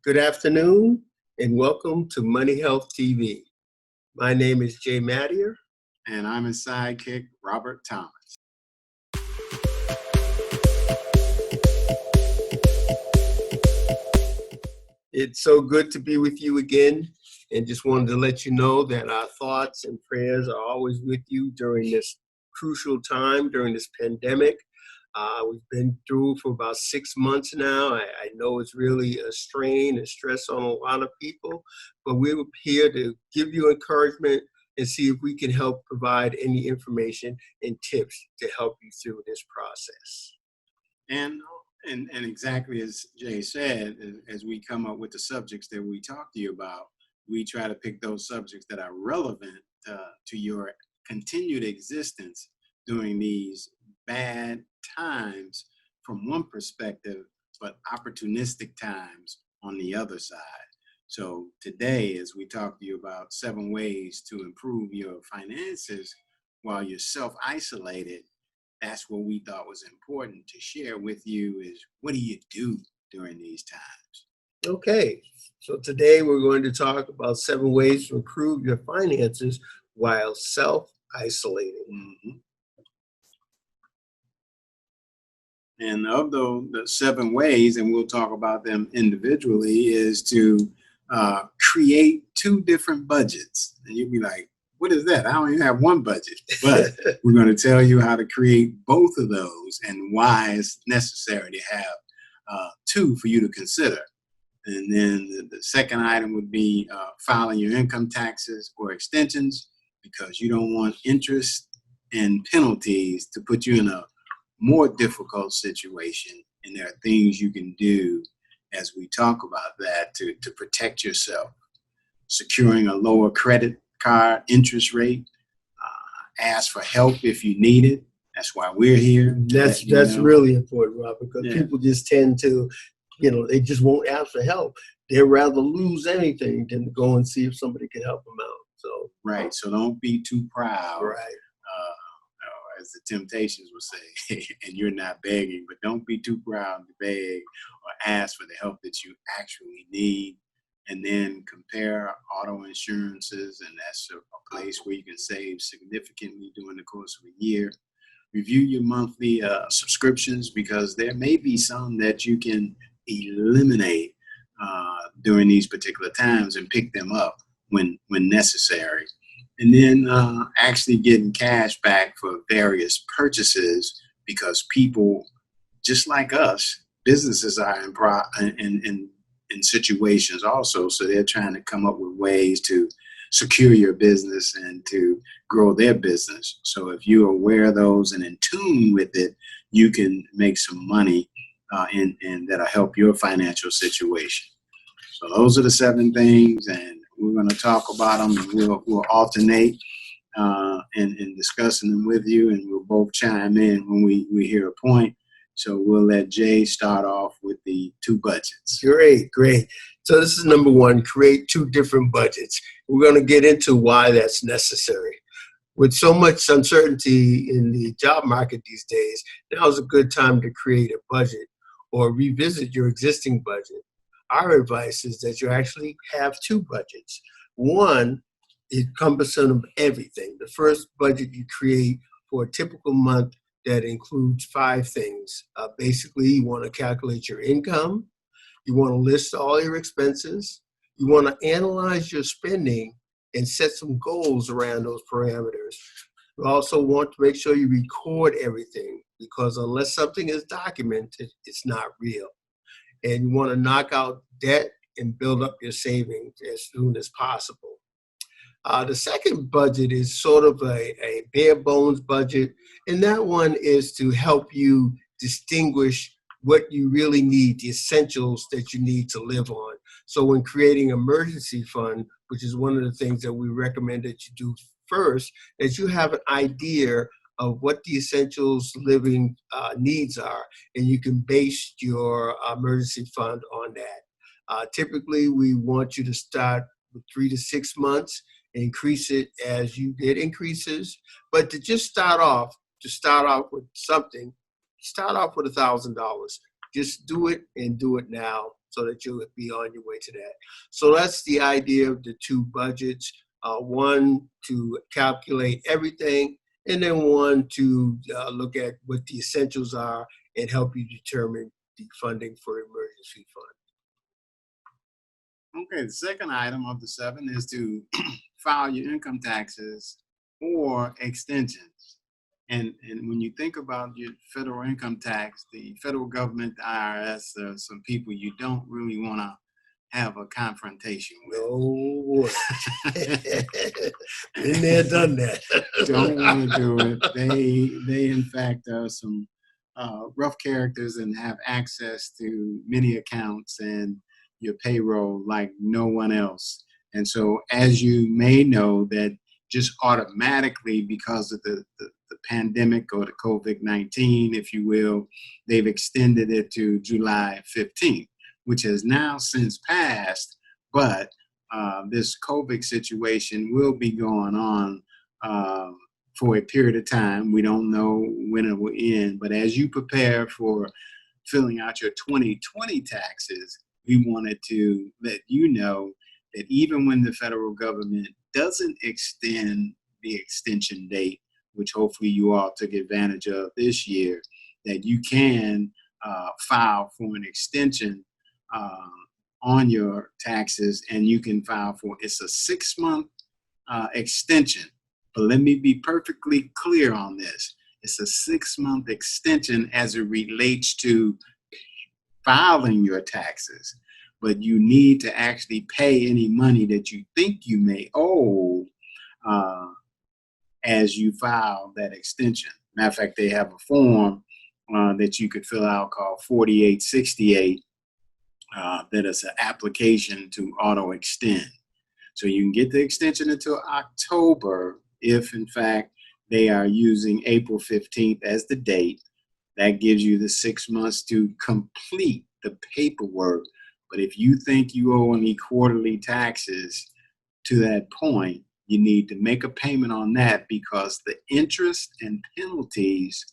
Good afternoon and welcome to Money Health TV. My name is Jay Mattier. And I'm his sidekick, Robert Thomas. It's so good to be with you again, and just wanted to let you know that our thoughts and prayers are always with you during this crucial time, during this pandemic. We've been through for about 6 months now. I know it's really a strain and stress on a lot of people, but we're here to give you encouragement and see if we can help provide any information and tips to help you through this process. And exactly as Jay said, as we come up with the subjects that we talk to you about, we try to pick those subjects that are relevant to your continued existence during these bad times from one perspective, but opportunistic times on the other side. So today, as we talk to you about 7 ways to improve your finances while you're self-isolated, that's what we thought was important to share with you is what do you do during these times? Okay, so today we're going to talk about 7 ways to improve your finances while self-isolating. Mm-hmm. And of the 7 ways, and we'll talk about them individually, is to create 2 different budgets. And you'll be like, what is that? I don't even have 1 budget. But we're going to tell you how to create both of those and why it's necessary to have 2 for you to consider. And then the second item would be filing your income taxes or extensions, because you don't want interest and penalties to put you in a more difficult situation. And there are things you can do as we talk about that to protect yourself. Securing a lower credit card interest rate, ask for help if you need it. That's why we're here. That's really important, Rob, because people just tend to, they just won't ask for help. They'd rather lose anything than to go and see if somebody can help them out. So right. So don't be too proud. Right. As the Temptations would say, and you're not begging, but don't be too proud to beg or ask for the help that you actually need. And then compare auto insurances, and that's a place where you can save significantly during the course of a year. Review your monthly subscriptions, because there may be some that you can eliminate during these particular times and pick them up when necessary. And then actually getting cash back for various purchases, because people, just like us, businesses are in situations also. So they're trying to come up with ways to secure your business and to grow their business. So if you're aware of those and in tune with it, you can make some money and that'll help your financial situation. So those are the 7 things, and we're going to talk about them, and we'll alternate in discussing them with you, and we'll both chime in when we hear a point. So we'll let Jay start off with the 2 budgets. Great. So this is number 1, create 2 different budgets. We're going to get into why that's necessary. With so much uncertainty in the job market these days, now is a good time to create a budget or revisit your existing budget. Our advice is that you actually have 2 budgets. One is encompassing of everything. The first budget you create for a typical month that includes 5 things. Basically, you want to calculate your income. You want to list all your expenses. You want to analyze your spending and set some goals around those parameters. You also want to make sure you record everything, because unless something is documented, it's not real. And you want to knock out debt and build up your savings as soon as possible. The second budget is sort of a bare bones budget, and that one is to help you distinguish what you really need, the essentials that you need to live on. So when creating an emergency fund, which is one of the things that we recommend that you do first, that you have an idea of what the essentials living needs are, and you can base your emergency fund on that. Typically, we want you to start with 3 to 6 months, increase it as you get increases, but to just start off with something, start off with $1,000. Just do it and do it now so that you'll be on your way to that. So that's the idea of the two budgets. One to calculate everything, and then one to look at what the essentials are and help you determine the funding for emergency fund. Okay, the second item of the 7 is to file your income taxes or extensions. And when you think about your federal income tax, the federal government, the IRS, are some people you don't really want to have a confrontation with. No, been there, done that. Don't want to do it. They in fact are some rough characters and have access to many accounts and your payroll like no one else. And so, as you may know, that just automatically because of the pandemic or the COVID-19, if you will, they've extended it to July 15th, which has now since passed, but this COVID situation will be going on for a period of time. We don't know when it will end, but as you prepare for filling out your 2020 taxes, we wanted to let you know that even when the federal government doesn't extend the extension date, which hopefully you all took advantage of this year, that you can file for an extension on your taxes, and you can file for, it's a 6-month extension. But let me be perfectly clear on this. It's a 6-month extension as it relates to filing your taxes, but you need to actually pay any money that you think you may owe as you file that extension. Matter of fact, they have a form that you could fill out called 4868 that is an application to auto extend. So you can get the extension until October if, in fact, they are using April 15th as the date. That gives you the 6 months to complete the paperwork. But if you think you owe any quarterly taxes to that point, you need to make a payment on that, because the interest and penalties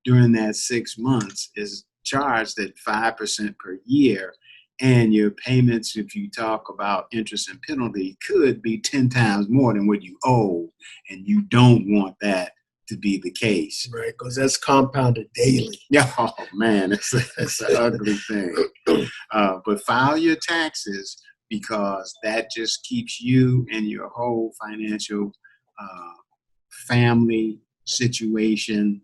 during that 6 months is charged at 5% per year. And your payments, if you talk about interest and penalty, could be 10 times more than what you owe. And you don't want that to be the case. Right, because that's compounded daily. Oh, man, it's an ugly thing. But file your taxes, because that just keeps you and your whole financial family situation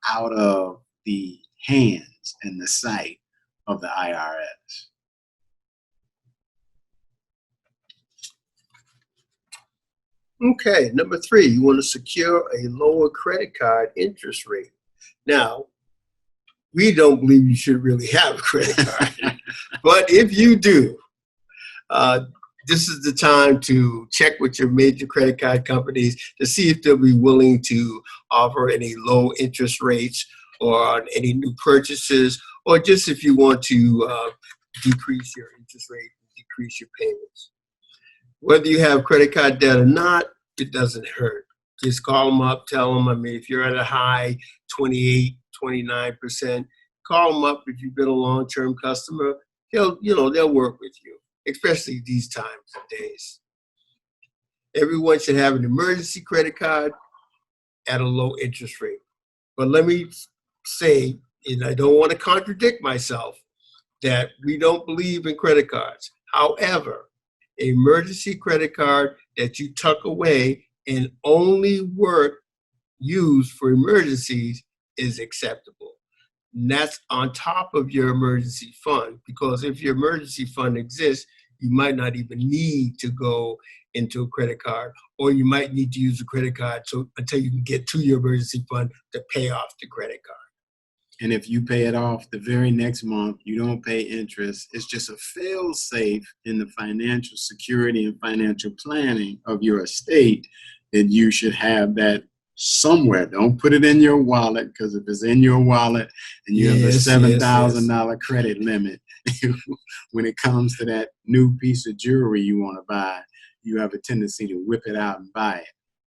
out of the hands and the sight of the IRS. Okay, number 3, you want to secure a lower credit card interest rate. Now, we don't believe you should really have a credit card, but if you do, this is the time to check with your major credit card companies to see if they'll be willing to offer any low interest rates or on any new purchases, or just if you want to decrease your interest rate, decrease your payments. Whether you have credit card debt or not, it doesn't hurt. Just call them up, tell them, if you're at a high 28, 29%, call them up. If you've been a long-term customer, they'll work with you, especially these times and days. Everyone should have an emergency credit card at a low interest rate. But let me say, and I don't want to contradict myself, that we don't believe in credit cards. However, an emergency credit card that you tuck away and only used for emergencies is acceptable. And that's on top of your emergency fund, because if your emergency fund exists, you might not even need to go into a credit card, or you might need to use a credit card until you can get to your emergency fund to pay off the credit card. And if you pay it off the very next month, you don't pay interest. It's just a fail-safe in the financial security and financial planning of your estate, that you should have that somewhere. Don't put it in your wallet, because if it's in your wallet and you have a $7,000 credit limit, when it comes to that new piece of jewelry you want to buy, you have a tendency to whip it out and buy it.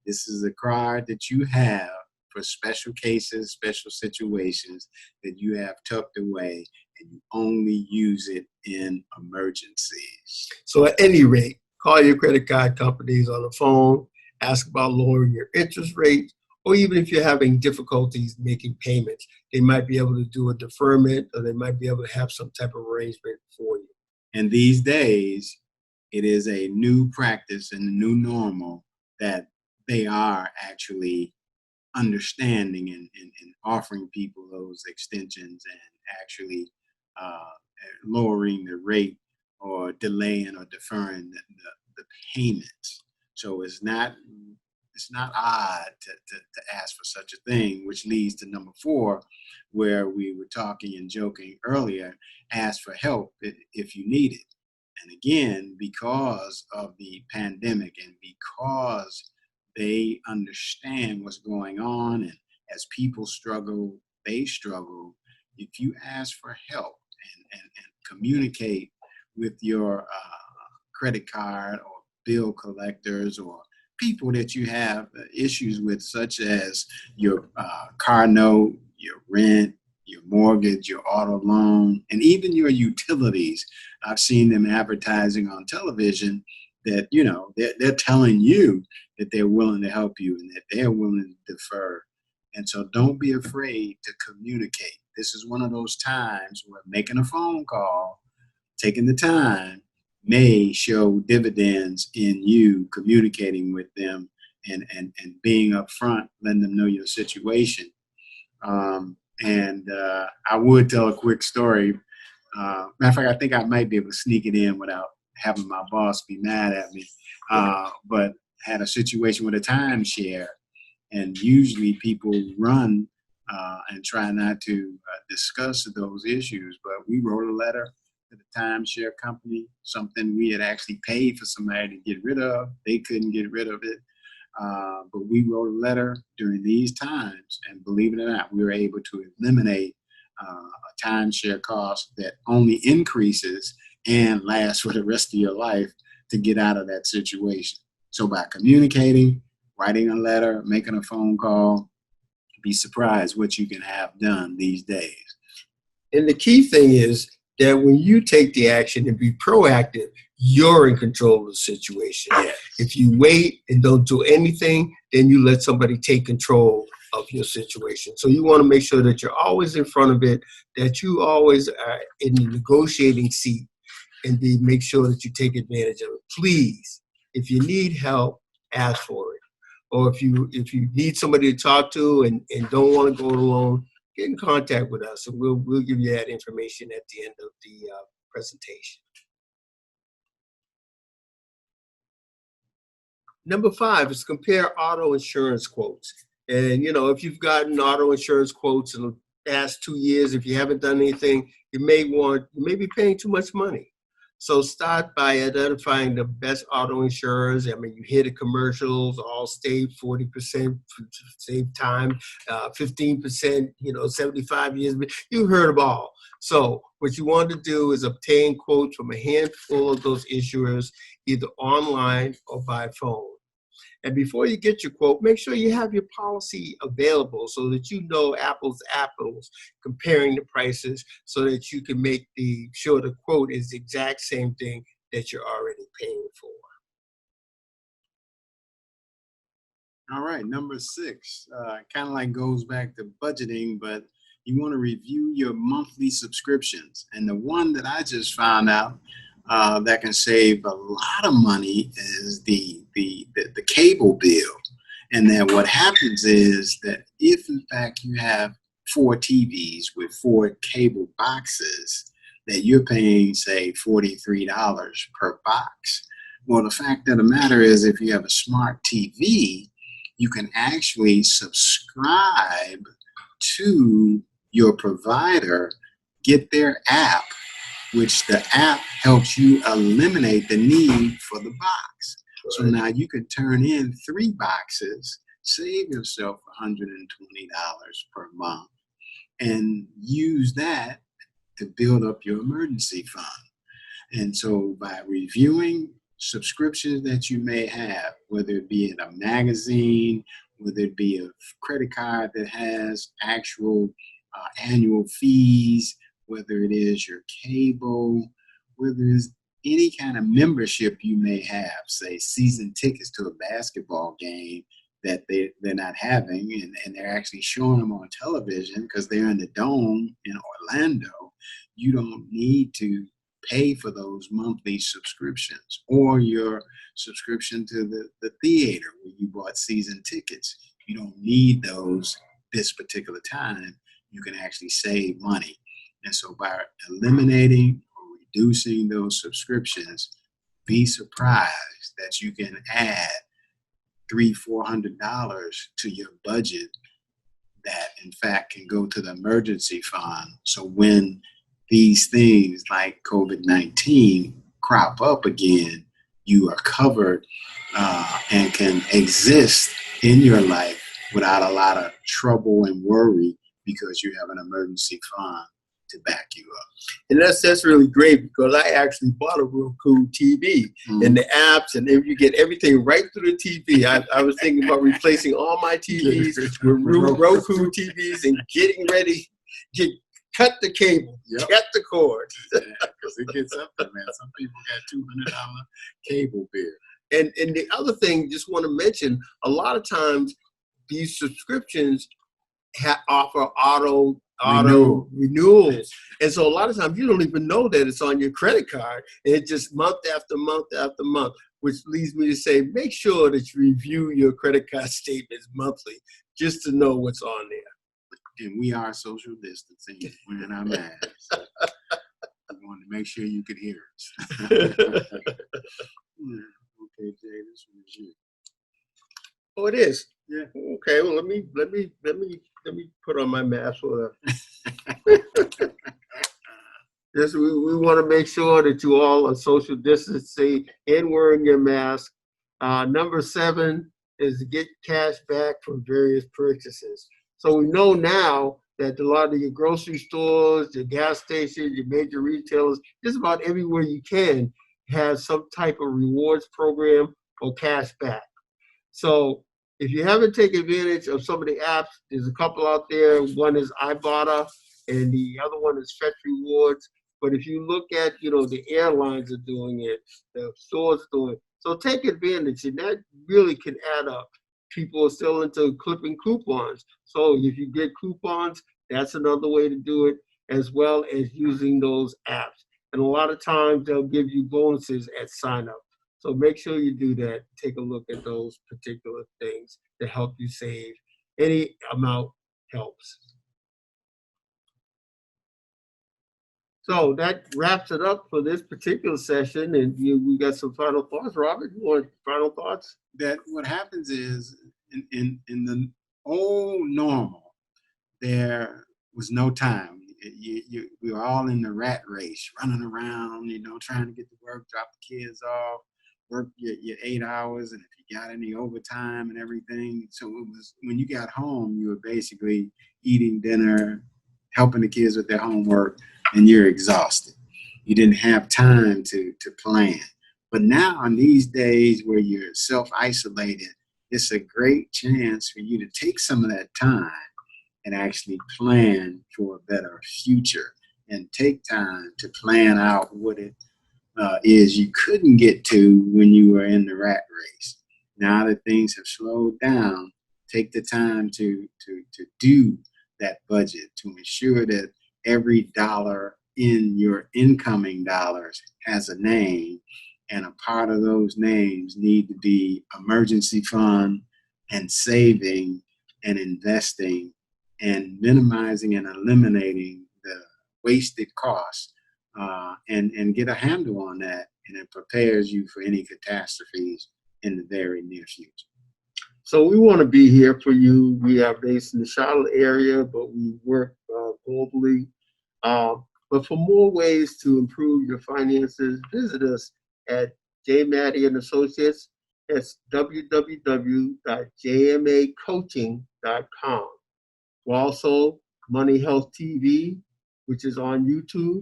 This is a card that you have for special cases, special situations, that you have tucked away, and you only use it in emergencies. So at any rate, call your credit card companies on the phone, ask about lowering your interest rate, or even if you're having difficulties making payments, they might be able to do a deferment, or they might be able to have some type of arrangement for you. And these days, it is a new practice and a new normal that they are actually understanding and offering people those extensions and actually uh, lowering the rate or delaying or deferring the payments. So it's not odd to ask for such a thing, which leads to number 4, where we were talking and joking earlier, ask for help if you need it. And again, because of the pandemic and because they understand what's going on, and as people struggle, they struggle. If you ask for help and communicate with your credit card or bill collectors or people that you have issues with, such as your car note, your rent, your mortgage, your auto loan, and even your utilities. I've seen them advertising on television that, you know, they're telling you that they're willing to help you and that they're willing to defer. And so don't be afraid to communicate. This is one of those times where making a phone call, taking the time, may show dividends in you communicating with them and being upfront, letting them know your situation. I would tell a quick story. Matter of fact, I think I might be able to sneak it in without having my boss be mad at me. But had a situation with a timeshare, and usually people run and try not to discuss those issues. But we wrote a letter to the timeshare company, something we had actually paid for somebody to get rid of. They couldn't get rid of it. But we wrote a letter during these times, and believe it or not, we were able to eliminate a timeshare cost that only increases and lasts for the rest of your life to get out of that situation. So by communicating, writing a letter, making a phone call, be surprised what you can have done these days. And the key thing is that when you take the action and be proactive, you're in control of the situation. Yes. If you wait and don't do anything, then you let somebody take control of your situation. So you want to make sure that you're always in front of it, that you always are in the negotiating seat, and make sure that you take advantage of it. Please, if you need help, ask for it. Or if you need somebody to talk to and don't want to go it alone, get in contact with us, and we'll give you that information at the end of the presentation. Number 5 is compare auto insurance quotes. And you know, if you've gotten auto insurance quotes in the past 2 years, if you haven't done anything, you may be paying too much money. So start by identifying the best auto insurers. I mean, you hear the commercials, Allstate, 40% save time, 15%, 75 years. You've heard of all. So what you want to do is obtain quotes from a handful of those issuers, either online or by phone. And before you get your quote, make sure you have your policy available so that you know apples to apples, comparing the prices so that you can make sure the quote is the exact same thing that you're already paying for. All right, number 6, kind of like goes back to budgeting, but you want to review your monthly subscriptions. And the one that I just found out that can save a lot of money is the cable bill. And then what happens is that if in fact you have 4 TVs with 4 cable boxes, that you're paying, say, $43 per box. Well, the fact of the matter is, if you have a smart TV, you can actually subscribe to your provider, get their app, which the app helps you eliminate the need for the box. Right. So now you could turn in 3 boxes, save yourself $120 per month, and use that to build up your emergency fund. And so by reviewing subscriptions that you may have, whether it be in a magazine, whether it be a credit card that has actual annual fees, whether it is your cable, whether it's any kind of membership you may have, say season tickets to a basketball game that they're not having, and they're actually showing them on television because they're in the Dome in Orlando. You don't need to pay for those monthly subscriptions or your subscription to the theater where you bought season tickets. You don't need those this particular time. You can actually save money. And so by eliminating or reducing those subscriptions, be surprised that you can add $300-400 to your budget that in fact can go to the emergency fund. So when these things like COVID-19 crop up again, you are covered and can exist in your life without a lot of trouble and worry because you have an emergency fund to back you up. And that's really great because I actually bought a Roku TV and the apps, and then you get everything right through the TV. I was thinking about replacing all my TVs with Roku TVs and getting ready to cut the cable, cut the cord. Because it gets up there, man. Some people got $200 cable bill. And the other thing, just want to mention, a lot of times these subscriptions offer auto renewals. And so a lot of times you don't even know that it's on your credit card. And it just month after month after month, which leads me to say, make sure that you review your credit card statements monthly just to know what's on there. And we are social distancing, wearing our masks. We wanted to make sure you could hear us. Okay, Jay, this one is you. Oh, it is. Yeah. Okay. Well, let me put on my mask for Yes, we want to make sure that you all are social distancing and wearing your mask. Number 7 is to get cash back from various purchases. So we know now that a lot of your grocery stores, your gas stations, your major retailers, just about everywhere you can have some type of rewards program or cash back. So if you haven't taken advantage of some of the apps, there's a couple out there. One is Ibotta, and the other one is Fetch Rewards. But if you look at, the airlines are doing it, the stores are doing it. So take advantage, and that really can add up. People are still into clipping coupons. So if you get coupons, that's another way to do it, as well as using those apps. And a lot of times they'll give you bonuses at sign up. So make sure you do that. Take a look at those particular things to help you save. Any amount helps. So that wraps it up for this particular session. And we got some final thoughts. Robert, you want final thoughts? That what happens is in the old normal, there was no time. We were all in the rat race, running around, trying to get to work, drop the kids off, work your 8 hours, and if you got any overtime and everything. So it was when you got home, you were basically eating dinner, helping the kids with their homework, and you're exhausted. You didn't have time to plan. But now in these days where you're self-isolated, it's a great chance for you to take some of that time and actually plan for a better future and take time to plan out what it is you couldn't get to when you were in the rat race. Now that things have slowed down, take the time to do that budget to ensure that every dollar in your incoming dollars has a name, and a part of those names need to be emergency fund and saving and investing and minimizing and eliminating the wasted costs and get a handle on that, and it prepares you for any catastrophes in the very near future. So we want to be here for you. We are based in the Charlotte area, but we work globally. But for more ways to improve your finances, visit us at J. Maddie and Associates. That's www.jmacoaching.com. We're also Money Health TV, which is on YouTube,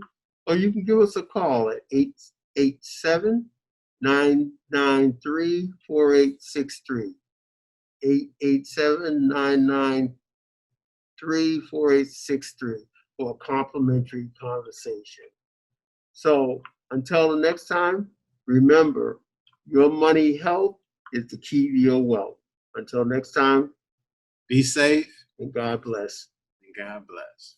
or you can give us a call at 887-993-4863. 887-993-4863. for a complimentary conversation. So until the next time, remember, your money health is the key to your wealth. Until next time, Be safe and God bless. and God bless.